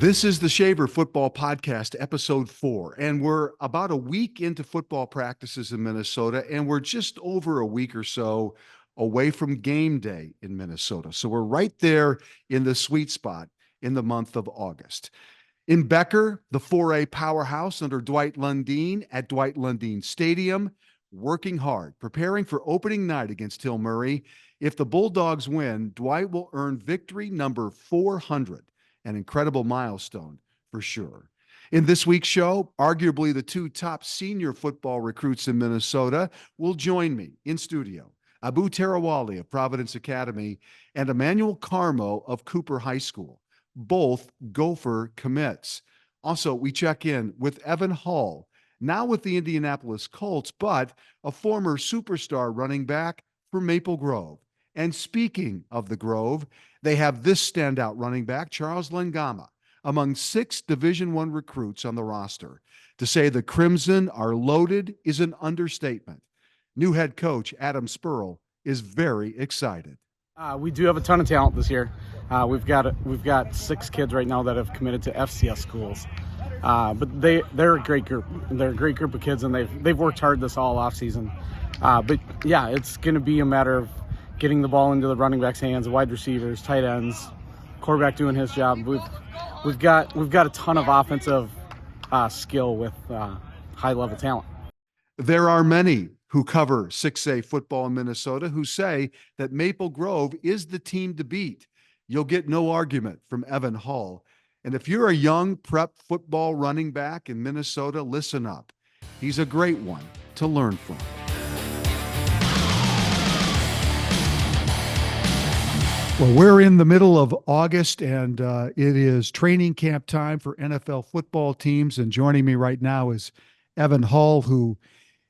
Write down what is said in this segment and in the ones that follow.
This is the Shaver Football Podcast, episode 4, and we're about a week into football practices in Minnesota, and we're just over a week or so away from game day in Minnesota. So we're right there in the sweet spot in the month of August. In Becker, the 4A powerhouse under Dwight Lundeen at Dwight Lundeen Stadium, working hard, preparing for opening night against Hill Murray. If the Bulldogs win, Dwight will earn victory number 400. An incredible milestone for sure. In this week's show, arguably the two top senior football recruits in Minnesota will join me in studio. Abu Tarawallie of Providence Academy and Emmanuel Karmo of Cooper High School, both Gopher commits. Also, we check in with Evan Hall, now with the Indianapolis Colts, but a former superstar running back for Maple Grove. And speaking of the Grove, they have this standout running back, Charles Lengama, among 6 Division I recruits on the roster. To say the Crimson are loaded is an understatement. New head coach Adam Spurl is very excited. We do have a ton of talent this year. We've got 6 kids right now that have committed to FCS schools, but they're a great group. They're a great group of kids, and they've worked hard this all off season. But yeah, it's going to be a matter of getting the ball into the running back's hands, wide receivers, tight ends, quarterback doing his job. We've got a ton of offensive skill with high level talent. There are many who cover 6A football in Minnesota who say that Maple Grove is the team to beat. You'll get no argument from Evan Hall. And if you're a young prep football running back in Minnesota, listen up. He's a great one to learn from. Well, we're in the middle of August, and it is training camp time for NFL football teams. And joining me right now is Evan Hall, who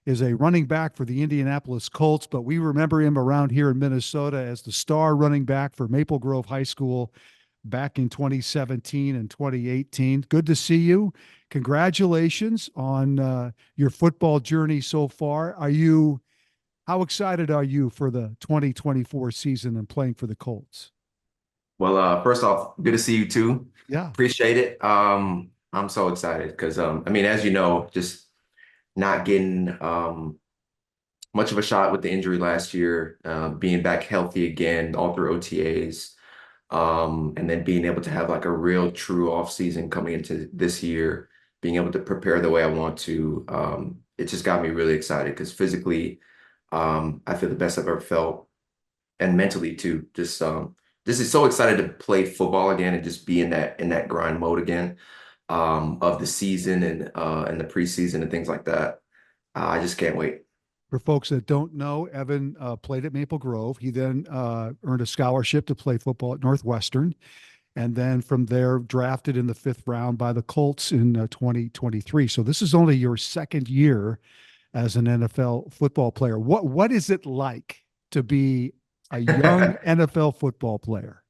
is a running back for the Indianapolis Colts, but we remember him around here in Minnesota as the star running back for Maple Grove High School back in 2017 and 2018. Good to see you. Congratulations on your football journey so far. How excited are you for the 2024 season and playing for the Colts? Well, first off, good to see you too. Yeah. Appreciate it. I'm so excited because, as you know, just not getting much of a shot with the injury last year, being back healthy again all through OTAs, and then being able to have like a real true off season coming into this year, being able to prepare the way I want to. It just got me really excited because physically, I feel the best I've ever felt, and mentally too. Just is so excited to play football again and just be in that grind mode again, of the season and the preseason and things like that. I just can't wait. For folks that don't know, Evan played at Maple Grove. He then earned a scholarship to play football at Northwestern, and then from there drafted in the 5th round by the Colts in 2023. So this is only your 2nd year as an NFL football player. What is it like to be a young NFL football player?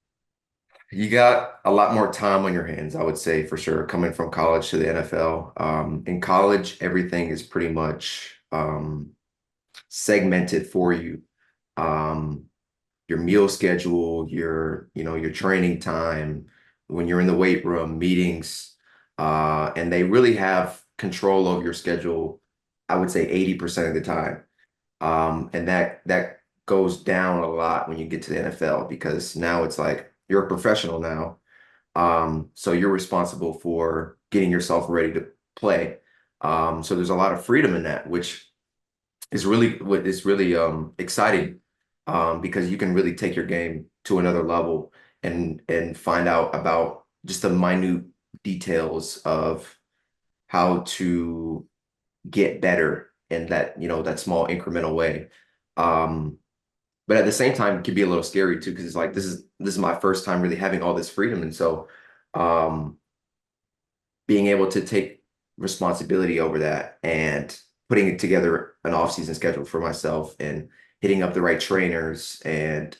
You got a lot more time on your hands, I would say, for sure, coming from college to the NFL. In college, everything is pretty much segmented for you. Your meal schedule, your training time, when you're in the weight room, meetings, and they really have control over your schedule, I would say 80% of the time. And that goes down a lot when you get to the NFL because now it's like you're a professional now. So you're responsible for getting yourself ready to play. So there's a lot of freedom in that, which is really exciting, because you can really take your game to another level and find out about just the minute details of how to get better in that small incremental way. But at the same time, it can be a little scary too, because it's like this is my first time really having all this freedom. And so being able to take responsibility over that and putting together an off-season schedule for myself and hitting up the right trainers, and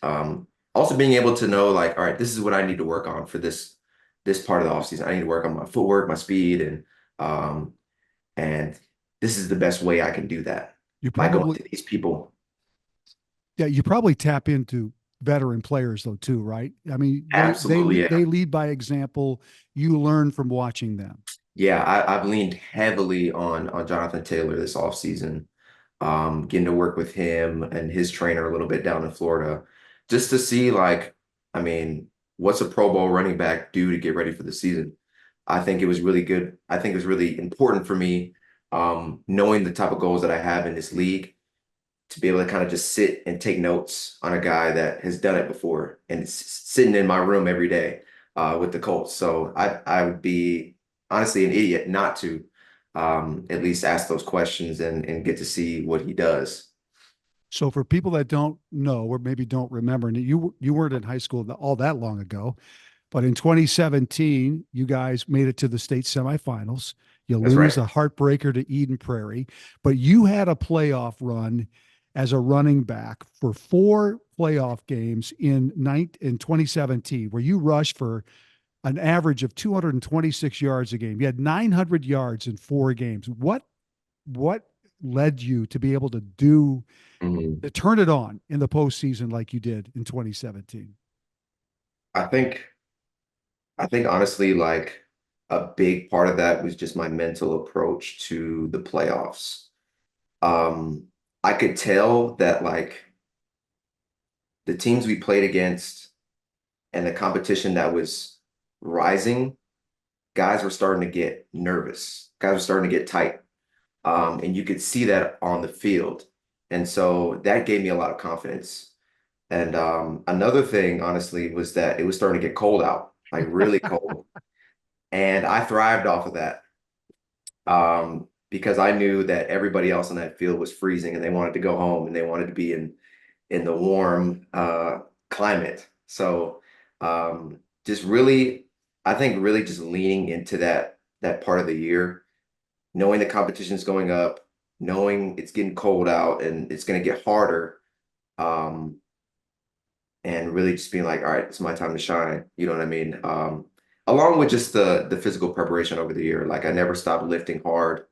also being able to know, like, all right, this is what I need to work on for this part of the off-season. I need to work on my footwork, my speed, and this is the best way I can do that by going to these people. Yeah, you probably tap into veteran players though too, right? I mean, Absolutely, yeah. they lead by example. You learn from watching them. Yeah, I've leaned heavily on Jonathan Taylor this offseason, getting to work with him and his trainer a little bit down in Florida, just to see like, I mean, what's a Pro Bowl running back do to get ready for the season? I think it was really good. I think it was really important for me, knowing the type of goals that I have in this league, to be able to kind of just sit and take notes on a guy that has done it before and it's sitting in my room every day with the Colts. So I would be honestly an idiot not to at least ask those questions and get to see what he does. So for people that don't know or maybe don't remember, and you weren't in high school all that long ago, but in 2017, you guys made it to the state semifinals. You That's lose right. a heartbreaker to Eden Prairie, but you had a playoff run as a running back for four playoff games in 2017, where you rushed for an average of 226 yards a game. You had 900 yards in four games. What led you to be able Mhm. to turn it on in the postseason like you did in 2017? I think I think honestly, like a big part of that was just my mental approach to the playoffs. Um, I could tell that like the teams we played against and the competition that was rising, guys were starting to get nervous. Guys were starting to get tight. And you could see that on the field. And so that gave me a lot of confidence. And another thing, honestly, was that it was starting to get cold out, like really cold. And I thrived off of that because I knew that everybody else on that field was freezing and they wanted to go home and they wanted to be in the warm climate. So just really, I think really just leaning into that part of the year, knowing the competition's going up, knowing it's getting cold out and it's going to get harder, um, and really just being like, all right, it's my time to shine. You know what I mean? Along with just the physical preparation over the year, like I never stopped lifting hard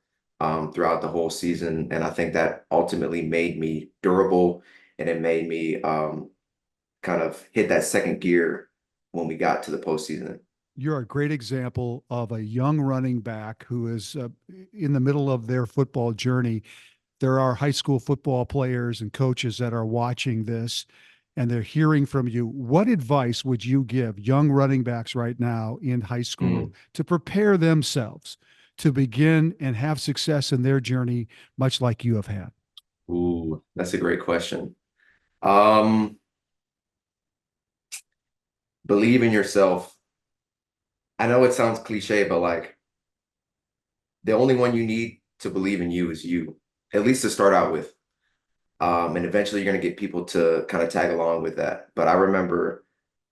throughout the whole season, and I think that ultimately made me durable, and it made me kind of hit that second gear when we got to the postseason. You're a great example of a young running back who is in the middle of their football journey. There are high school football players and coaches that are watching this and they're hearing from you. What advice would you give young running backs right now in high school Mhm. to prepare themselves to begin and have success in their journey, much like you have had? Ooh, that's a great question. Um, Believe in yourself. I know it sounds cliche, but like the only one you need to believe in you is you, at least to start out with. And eventually you're going to get people to kind of tag along with that. But I remember,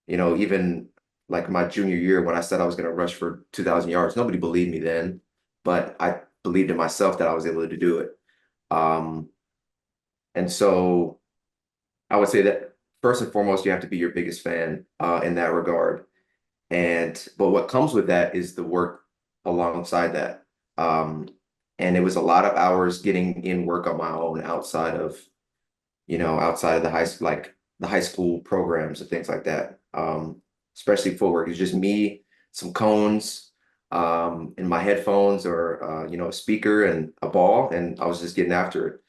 even like my junior year when I said I was going to rush for 2,000 yards, nobody believed me then, but I believed in myself that I was able to do it. Um, and so I would say that first and foremost, you have to be your biggest fan in that regard. But what comes with that is the work alongside that. Um, and it was a lot of hours getting in work on my own outside of the like the high school programs and things like that. Especially footwork. It's just me, some cones, in my headphones or a speaker and a ball, and I was just getting after it.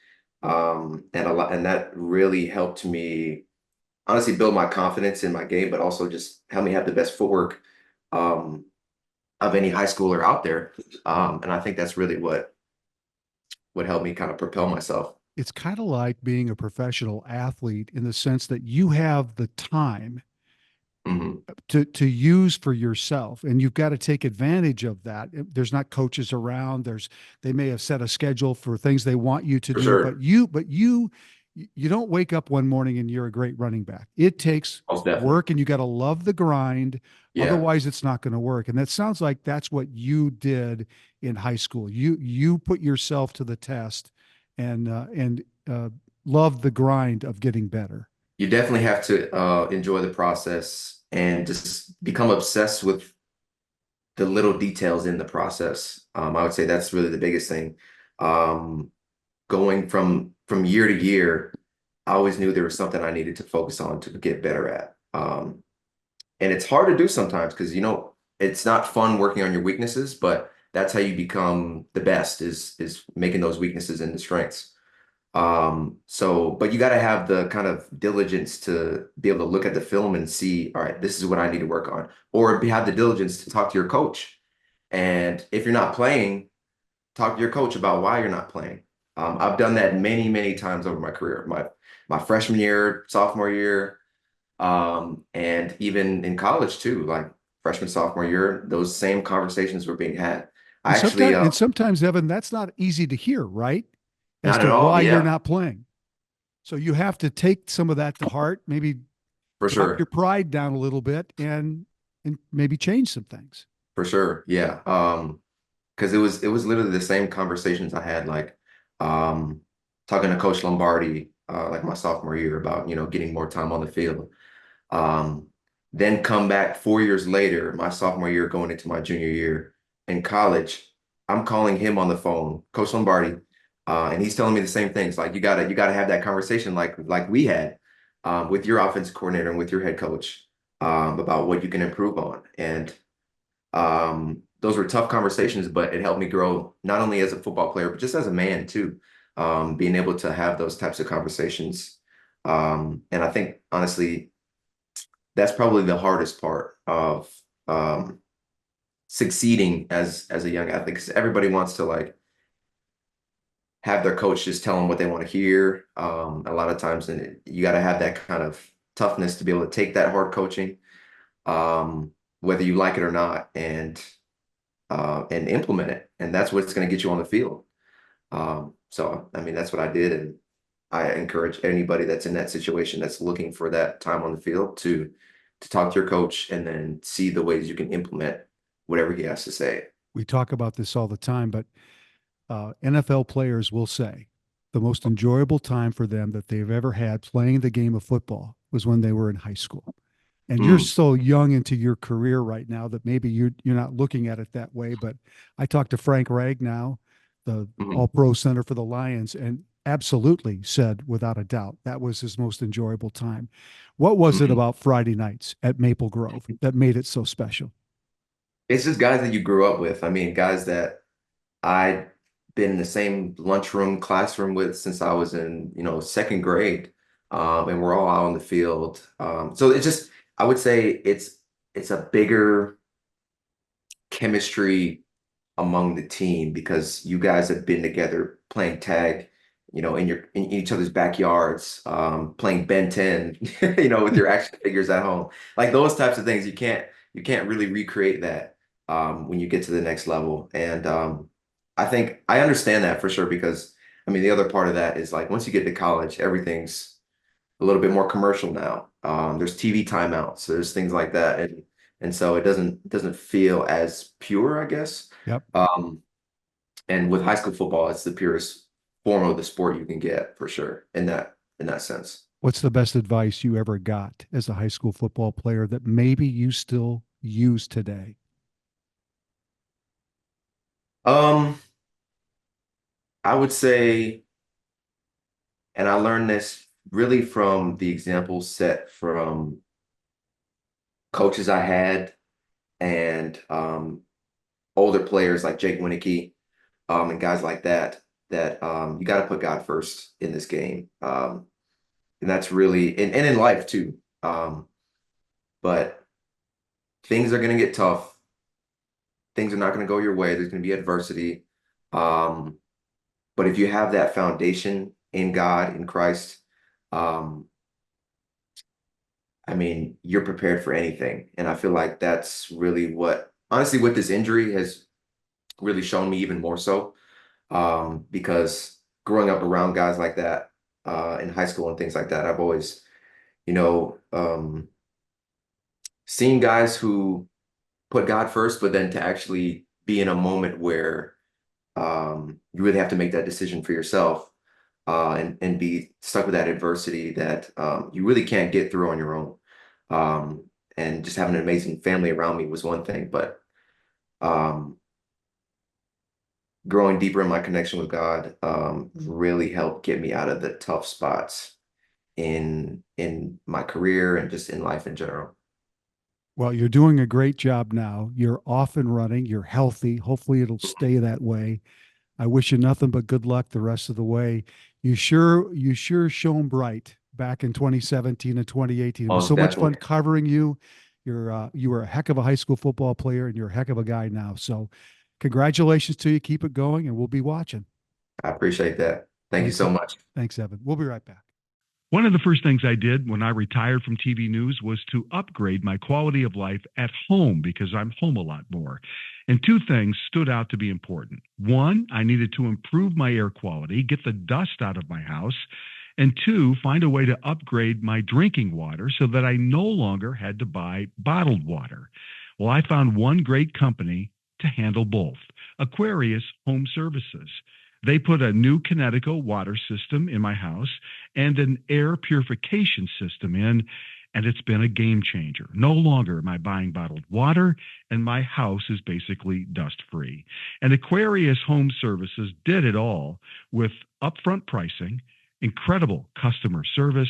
And that really helped me honestly build my confidence in my game, but also just help me have the best footwork um, of any high schooler out there. And I think that's really what helped me kind of propel myself. It's kind of like being a professional athlete in the sense that you have the time Hmm. to use for yourself and you've got to take advantage of that. There's not coaches around. They may have set a schedule for things they want you to For do, sure. but you don't wake up one morning and you're a great running back. It takes Most definitely. work and you got to love the grind. Yeah. Otherwise it's not going to work. And that sounds like that's what you did in high school. You put yourself to the test and love the grind of getting better. You definitely have to enjoy the process and just become obsessed with the little details in the process. I would say that's really the biggest thing. Um, Going from year to year, I always knew there was something I needed to focus on to get better at. And it's hard to do sometimes because, it's not fun working on your weaknesses, but that's how you become the best is making those weaknesses into strengths. But you got to have the kind of diligence to be able to look at the film and see, all right, this is what I need to work on, or have the diligence to talk to your coach. And if you're not playing, talk to your coach about why you're not playing. I've done that many, many times over my career. My freshman year, sophomore year, and even in college too, like freshman, sophomore year, those same conversations were being had. I actually, And sometimes, Evan, that's not easy to hear, right? As not to at all. why you're Yeah, not playing. So you have to take some of that to heart, maybe for drop your sure. pride down a little bit and maybe change some things. For sure. Yeah. Because it was literally the same conversations I had, like um talking to Coach Lombardi, like my sophomore year about, getting more time on the field. Um, then come back 4 years later, my sophomore year, going into my junior year in college. I'm calling him on the phone, Coach Lombardi, and he's telling me the same things. Like you gotta have that conversation like we had with your offensive coordinator and with your head coach about what you can improve on. And those were tough conversations, but it helped me grow not only as a football player, but just as a man too. Being able to have those types of conversations. And I think honestly, that's probably the hardest part of succeeding as a young athlete, because everybody wants to like have their coach just tell them what they want to hear. A lot of times, and you got to have that kind of toughness to be able to take that hard coaching, um, whether you like it or not, and implement it. And that's what's going to get you on the field. So, I mean, that's what I did. And I encourage anybody that's in that situation that's looking for that time on the field to talk to your coach and then see the ways you can implement whatever he has to say. We talk about this all the time, but NFL players will say the most enjoyable time for them that they've ever had playing the game of football was when they were in high school. And you're Mm, so young into your career right now that maybe you're not looking at it that way. But I talked to Frank Ragnow, the mhm, All-Pro center for the Lions, and absolutely said without a doubt that was his most enjoyable time. What was it mhm. about Friday nights at Maple Grove that made it so special? It's just guys that you grew up with. I mean, guys that I'd been in the same lunchroom, classroom with since I was in, second grade. And we're all out on the field. So it's just, I would say it's a bigger chemistry among the team because you guys have been together playing tag, in each other's backyards, playing Ben 10, with your action figures at home. Like those types of things, you can't really recreate that when you get to the next level. And I think I understand that for sure because I mean the other part of that is like once you get to college, everything's a little bit more commercial now. There's TV timeouts, there's things like that, and so it doesn't feel as pure, I guess. Yep. Um, and with high school football, it's the purest form of the sport you can get for sure in that sense. What's the best advice you ever got as a high school football player that maybe you still use today? Um, I would say, and I learned this really from the examples set from coaches I had and older players like Jake Winicki, and guys like that you got to put God first in this game. And that's really and in life too. But things are going to get tough. Things are not going to go your way. There's going to be adversity. Um, but if you have that foundation in God, in Christ, um, I mean, you're prepared for anything. And I feel like that's really what, honestly, what this injury has really shown me even more so. Because growing up around guys like that in high school and things like that, I've always, seen guys who put God first, but then to actually be in a moment where you really have to make that decision for yourself and be stuck with that adversity that you really can't get through on your own. Um, and just having an amazing family around me was one thing, but um, growing deeper in my connection with God really helped get me out of the tough spots. in my career and just in life in general. Well, you're doing a great job now. You're off and running. You're healthy. Hopefully, it'll stay that way. I wish you nothing but good luck the rest of the way. You sure shone bright back in 2017 and 2018. It was Most so much fun definitely. covering you. You were a heck of a high school football player, and you're a heck of a guy now. So, congratulations to you. Keep it going, and we'll be watching. I appreciate that. Thank you Thanks, so much. thanks, Evan. We'll be right back. One of the first things I did when I retired from TV news was to upgrade my quality of life at home because I'm home a lot more. And two things stood out to be important. One, I needed to improve my air quality, get the dust out of my house, and two, find a way to upgrade my drinking water so that I no longer had to buy bottled water. Well, I found one great company to handle both, Aquarius Home Services. They put a new Connecticut water system in my house and an air purification system in, and it's been a game changer. No longer am I buying bottled water, and my house is basically dust-free. And Aquarius Home Services did it all with upfront pricing, incredible customer service,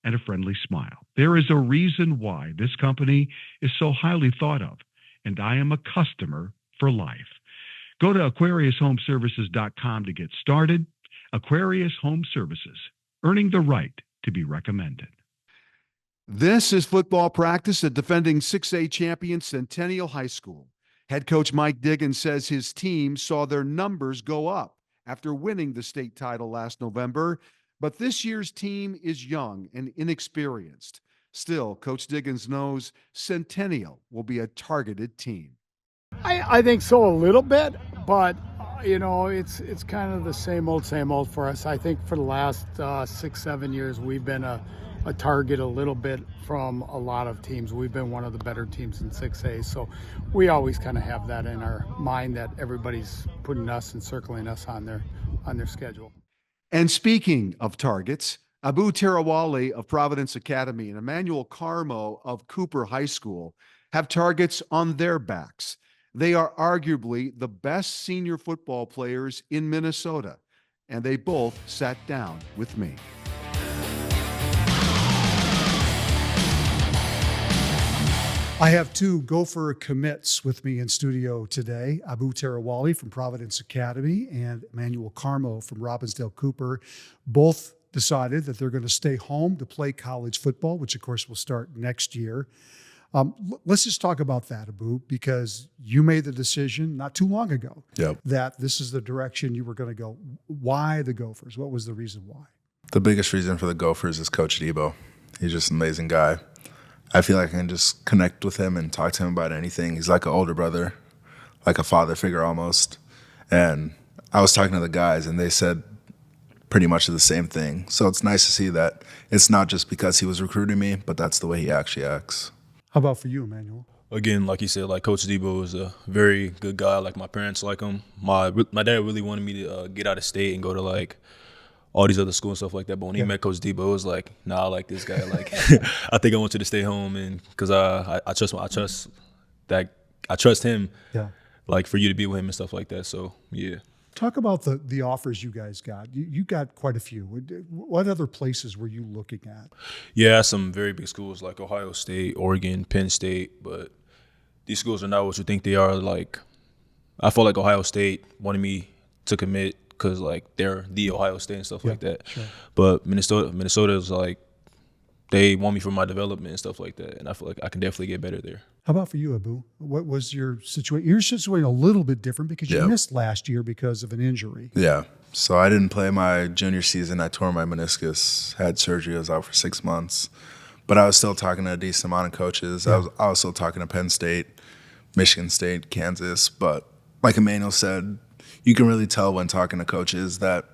and a friendly smile. There is a reason why this company is so highly thought of, and I am a customer for life. Go to AquariusHomeservices.com to get started. Aquarius Home Services, earning the right to be recommended. This is football practice at defending 6A champion Centennial High School. Head coach Mike Diggins says his team saw their numbers go up after winning the state title last November, but this year's team is young and inexperienced. Still, Coach Diggins knows Centennial will be a targeted team. I think so a little bit, but it's kind of the same old for us. I think for the last 6-7 years we've been a target a little bit from a lot of teams. We've been one of the better teams in 6A, so we always kind of have that in our mind that everybody's putting us and circling us on their schedule. And speaking of targets, Abu Tarawallie of Providence Academy and Emmanuel Karmo of Cooper High School have targets on their backs. They are arguably the best senior football players in Minnesota, and they both sat down with me. I have two Gopher commits with me in studio today, Abu Tarawallie from Providence Academy and Emmanuel Karmo from Robbinsdale Cooper. Both decided that they're going to stay home to play college football, which of course will start next year. Let's just talk about that, Abu, because you made the decision not too long ago that this is the direction you were going to go. Why the Gophers? What was the reason why? The biggest reason for the Gophers is Coach Debo. He's just an amazing guy. I feel like I can just connect with him and talk to him about anything. He's like an older brother, like a father figure almost. And I was talking to the guys, and they said pretty much the same thing. So it's nice to see that it's not just because he was recruiting me, but that's the way he actually acts. How about for you, Emmanuel? Again, like you said, like Coach Debo is a very good guy. Like my parents like him. My dad really wanted me to get out of state and go to like all these other schools and stuff like that. But when he met Coach Debo, it was like, nah, I like this guy. Like, I think I want you to stay home, and because I trust him. Yeah. Like for you to be with him and stuff like that. So yeah. Talk about the offers you guys got. You got quite a few. What other places were you looking at? Yeah, some very big schools like Ohio State, Oregon, Penn State. But these schools are not what you think they are. Like, I felt like Ohio State wanted me to commit because like they're the Ohio State and stuff like that. Sure. But Minnesota is like, they want me for my development and stuff like that. And I feel like I can definitely get better there. How about for you, Abu? What was your situation? Your situation a little bit different because you missed last year because of an injury. Yeah. So I didn't play my junior season. I tore my meniscus, had surgery. I was out for 6 months. But I was still talking to a decent amount of coaches. I was still talking to Penn State, Michigan State, Kansas. But like Emmanuel said, you can really tell when talking to coaches that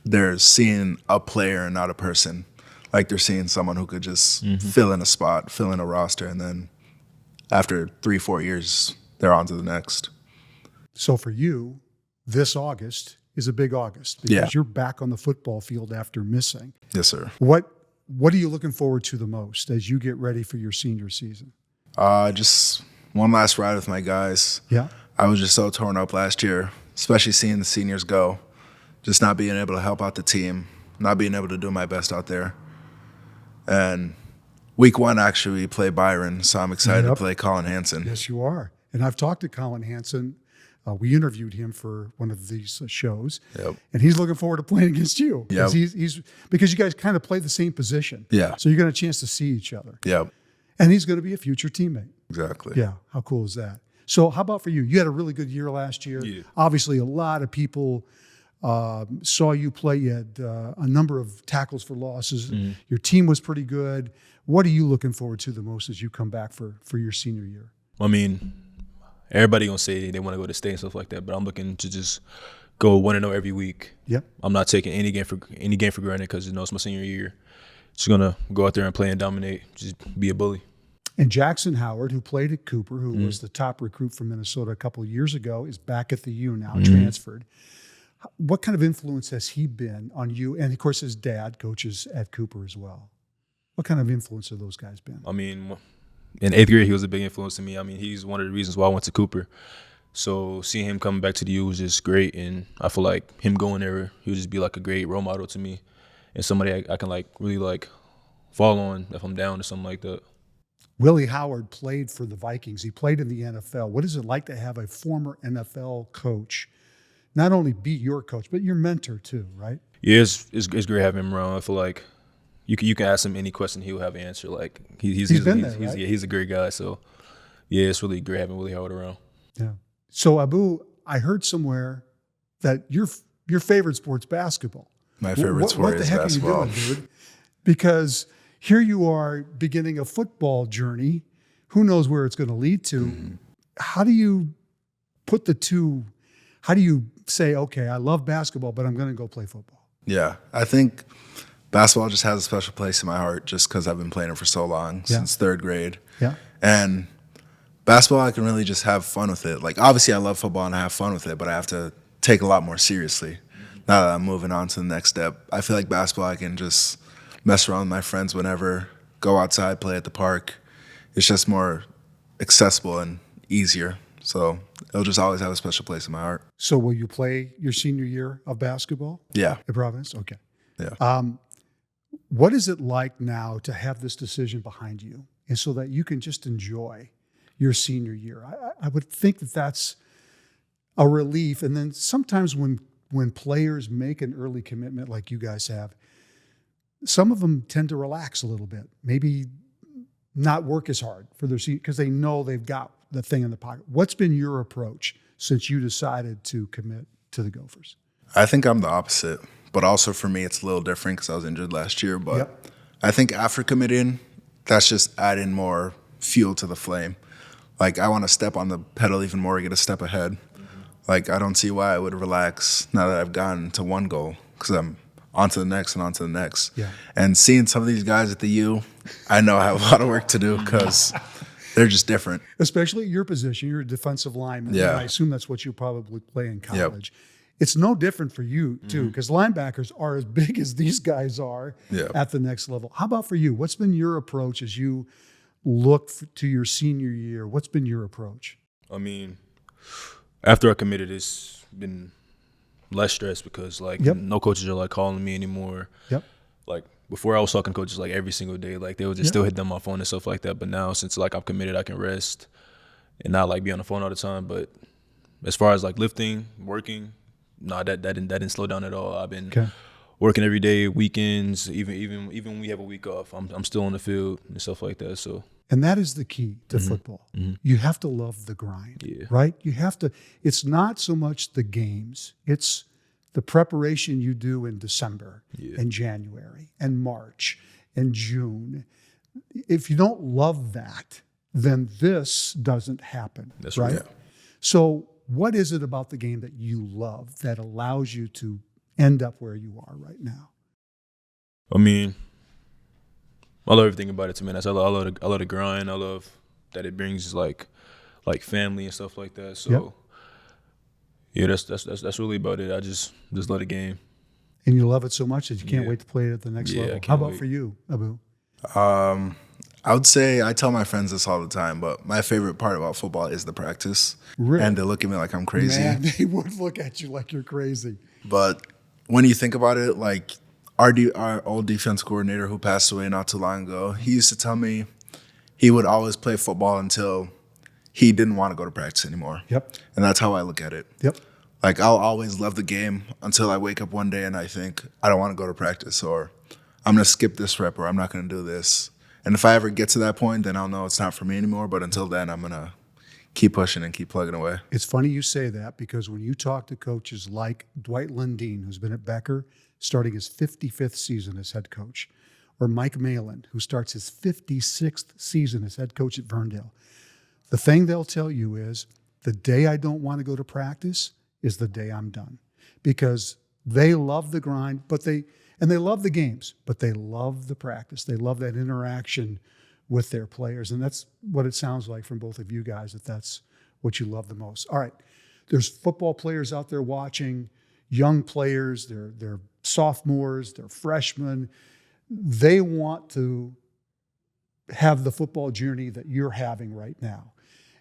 they're seeing a player and not a person. Like they're seeing someone who could just fill in a spot, fill in a roster, and then after 3-4 years, they're on to the next. So for you, this August is a big August because you're back on the football field after missing. Yes, sir. What are you looking forward to the most as you get ready for your senior season? Just one last ride with my guys. Yeah. I was just so torn up last year, especially seeing the seniors go, just not being able to help out the team, not being able to do my best out there. And week 1, actually, we play Byron, so I'm excited to Yep. play Colin Hansen. Yes, you are. And I've talked to Colin Hansen. We interviewed him for one of these shows, Yep. and he's looking forward to playing against you. Yep. He's because you guys kind of play the same position. Yeah. So you're going to a chance to see each other. Yep, And he's going to be a future teammate. exactly. Yeah. How cool is that? So how about for you? You had a really good year last year. Yeah. Obviously, a lot of people saw you play. You had a number of tackles for losses. Your team was pretty good. What are you looking forward to the most as you come back for your senior year? I mean, everybody gonna say they want to go to state and stuff like that, but I'm looking to just go 1-0 every week. Yep. I'm not taking any game for granted because it's my senior year. Just gonna go out there and play and dominate. Just be a bully. And Jackson Howard, who played at Cooper, who was the top recruit from Minnesota a couple of years ago, is back at the U now, transferred. What kind of influence has he been on you? And of course, his dad coaches at Cooper as well. What kind of influence have those guys been? I mean, in 8th grade, he was a big influence to me. I mean, he's one of the reasons why I went to Cooper. So seeing him coming back to the U was just great, and I feel like him going there, he would just be like a great role model to me, and somebody I can like really like fall on if I'm down or something like that. Willie Howard played for the Vikings. He played in the NFL. What is it like to have a former NFL coach not only be your coach, but your mentor too, right? Yeah, it's great having him around. I feel like you can ask him any question, he'll have an answer. Like he's been there, right? he's a great guy. So yeah, it's really great having Willie Howard around. Yeah. So Abu, I heard somewhere that your favorite sport's basketball. My favorite sport is basketball. What the heck are you doing, dude? Because here you are beginning a football journey. Who knows where it's going to lead to? How do you put the two? How do you say, okay, I love basketball, but I'm going to go play football? Yeah, I think basketball just has a special place in my heart just because I've been playing it for so long, since 3rd grade. Yeah. And basketball, I can really just have fun with it. Like, obviously, I love football and I have fun with it, but I have to take a lot more seriously. Now that I'm moving on to the next step, I feel like basketball, I can just mess around with my friends whenever, go outside, play at the park. It's just more accessible and easier. So it'll just always have a special place in my heart. So will you play your senior year of basketball Yeah. at Providence? Okay. Yeah. What is it like now to have this decision behind you and so that you can just enjoy your senior year? I would think that that's a relief. And then sometimes when players make an early commitment like you guys have, some of them tend to relax a little bit, maybe not work as hard for their season because they know they've got the thing in the pocket. What's been your approach since you decided to commit to the Gophers? I think I'm the opposite, but also for me, it's a little different because I was injured last year. But I think after committing, that's just adding more fuel to the flame. Like, I want to step on the pedal even more, get a step ahead. Like, I don't see why I would relax now that I've gotten to one goal because I'm on to the next and on to the next. Yeah. And seeing some of these guys at the U, I know I have a lot of work to do because they're just different. Especially at your position, you're a defensive lineman. Yeah. And I assume that's what you probably play in college. It's no different for you, too, because linebackers are as big as these guys are at the next level. How about for you? What's been your approach as you look to your senior year? What's been your approach? I mean, after I committed, it's been less stress because no coaches are like calling me anymore. Yep. Like before, I was talking to coaches like every single day. Like they would just still hit them on my phone and stuff like that. But now, since like I'm committed, I can rest and not like be on the phone all the time. But as far as like lifting, working, no, that didn't slow down at all. I've been working every day, weekends, even when we have a week off. I'm still on the field and stuff like that. So. And that is the key to football. You have to love the grind, right? You have to, it's not so much the games, it's the preparation you do in December and January and March and June. If you don't love that, then this doesn't happen, That's right? right. So what is it about the game that you love that allows you to end up where you are right now? I mean, I love everything about it, to me. I love the grind. I love that it brings like family and stuff like that. So yeah, that's really about it. I just love the game. And you love it so much that you can't wait to play it at the next level. How about for you, Abu? I would say, I tell my friends this all the time, but my favorite part about football is the practice. Really? And they look at me like I'm crazy. Man, they would look at you like you're crazy. But when you think about it, like, our old defense coordinator who passed away not too long ago, he used to tell me he would always play football until he didn't want to go to practice anymore. Yep. And that's how I look at it. Yep. Like, I'll always love the game until I wake up one day and I think, I don't want to go to practice, or I'm going to skip this rep, or I'm not going to do this. And if I ever get to that point, then I'll know it's not for me anymore. But until then, I'm going to keep pushing and keep plugging away. It's funny you say that, because when you talk to coaches like Dwight Lundeen, who's been at Becker, starting his 55th season as head coach, or Mike Malin, who starts his 56th season as head coach at Verndale, the thing they'll tell you is, the day I don't want to go to practice is the day I'm done. Because they love the grind, they love the games, but they love the practice. They love that interaction with their players. And that's what it sounds like from both of you guys, that's what you love the most. All right. There's football players out there watching, young players, they're sophomores, they're freshmen. They want to have the football journey that you're having right now.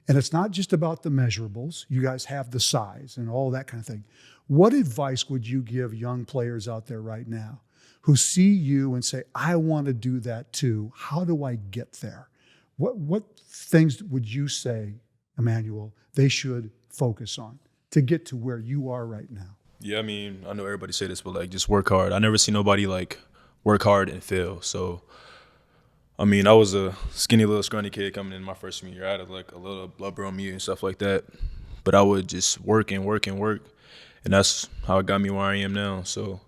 And it's not just about the measurables. You guys have the size and all that kind of thing. What advice would you give young players out there right now who see you and say, I want to do that too? How do I get there? What things would you say, Emmanuel, they should focus on to get to where you are right now? Yeah, I mean, I know everybody say this, but like, just work hard. I never see nobody like work hard and fail. So, I mean, I was a skinny little scrawny kid coming in my freshman year. I had like a little blood on me and stuff like that. But I would just work and work and work. And that's how it got me where I am now. So,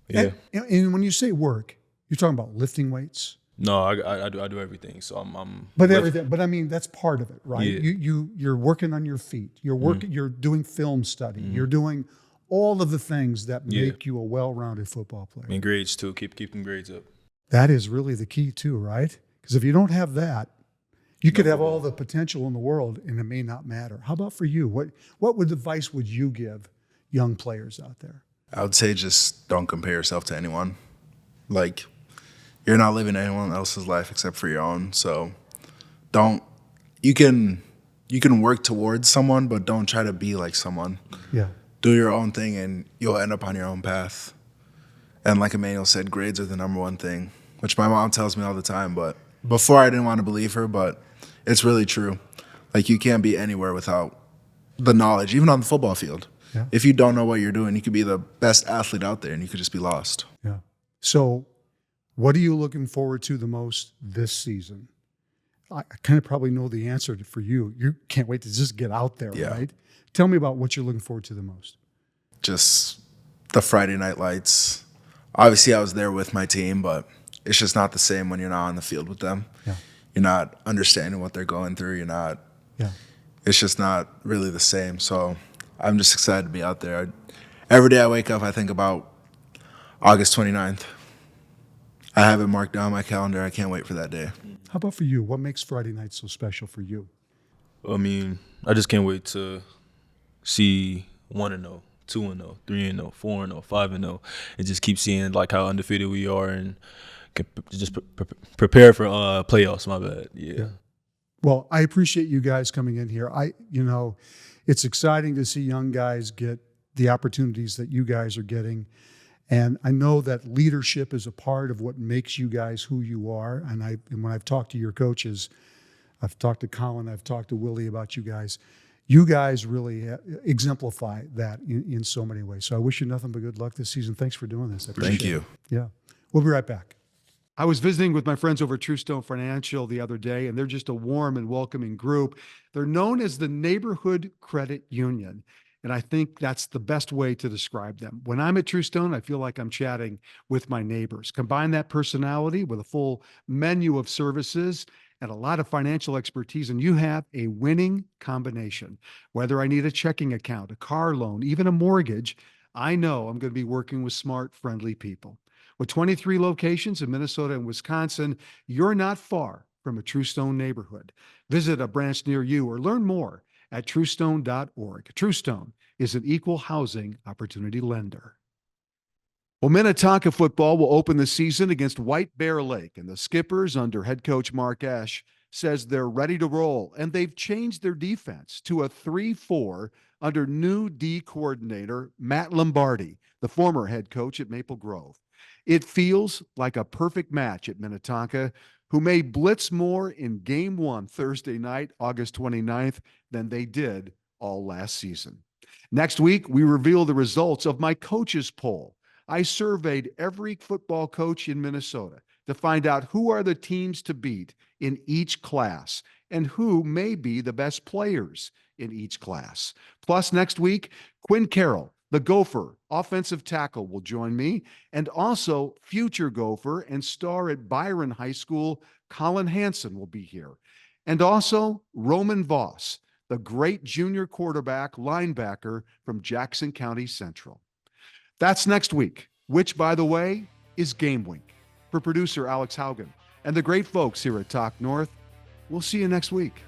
yeah. And when you say work, you're talking about lifting weights? No, I do everything. So I'm But everything. But I mean, that's part of it, right? Yeah. You're working on your feet. You're working. You're doing film study. You're doing all of the things that make you a well-rounded football player. And grades too. Keep them grades up. That is really the key too, right? Because if you don't have that, you could have all the potential in the world and it may not matter. How about for you? What advice would you give young players out there? I would say just don't compare yourself to anyone. Like, you're not living anyone else's life except for your own. So you can work towards someone, but don't try to be like someone. Yeah. Do your own thing and you'll end up on your own path. And like Emmanuel said, grades are the number one thing, which my mom tells me all the time. But before I didn't want to believe her, but it's really true. Like, you can't be anywhere without the knowledge, even on the football field. Yeah. If you don't know what you're doing, you could be the best athlete out there and you could just be lost. Yeah. So what are you looking forward to the most this season? I kind of probably know the answer for you. You can't wait to just get out there, right? Tell me about what you're looking forward to the most. Just the Friday night lights. Obviously, I was there with my team, but it's just not the same when you're not on the field with them. Yeah. You're not understanding what they're going through. It's just not really the same. So I'm just excited to be out there. Every day I wake up, I think about August 29th. I have it marked down on my calendar. I can't wait for that day. How about for you? What makes Friday night so special for you? I mean, I just can't wait to see 1-0, 2-0, 3-0, 4-0, 5-0, and just keep seeing like how undefeated we are and just prepare for playoffs. My bad. Yeah. Well, I appreciate you guys coming in here. It's exciting to see young guys get the opportunities that you guys are getting. And I know that leadership is a part of what makes you guys who you are. And when I've talked to your coaches, I've talked to Colin, I've talked to Willie about you guys. You guys really exemplify that in so many ways. So I wish you nothing but good luck this season. Thanks for doing this. I appreciate Thank you. it. Yeah. We'll be right back. I was visiting with my friends over at Truestone Financial the other day, and they're just a warm and welcoming group. They're known as the Neighborhood Credit Union, and I think that's the best way to describe them. When I'm at Truestone, I feel like I'm chatting with my neighbors. Combine that personality with a full menu of services and a lot of financial expertise, and you have a winning combination. Whether I need a checking account, a car loan, even a mortgage, I know I'm going to be working with smart, friendly people. With 23 locations in Minnesota and Wisconsin, you're not far from a Truestone neighborhood. Visit a branch near you or learn more at truestone.org. Truestone is an equal housing opportunity lender. Well, Minnetonka football will open the season against White Bear Lake, and the Skippers under head coach Mark Ash says they're ready to roll, and they've changed their defense to a 3-4 under new D coordinator Matt Lombardi, the former head coach at Maple Grove. It feels like a perfect match at Minnetonka, who may blitz more in Game 1 Thursday night, August 29th, than they did all last season. Next week, we reveal the results of my coaches poll. I surveyed every football coach in Minnesota to find out who are the teams to beat in each class and who may be the best players in each class. Plus, next week, Quinn Carroll, the Gopher offensive tackle, will join me, and also future Gopher and star at Byron High School, Colin Hansen, will be here. And also Roman Voss, the great junior quarterback linebacker from Jackson County Central. That's next week, which, by the way, is Game Week. For producer Alex Haugen and the great folks here at Talk North, we'll see you next week.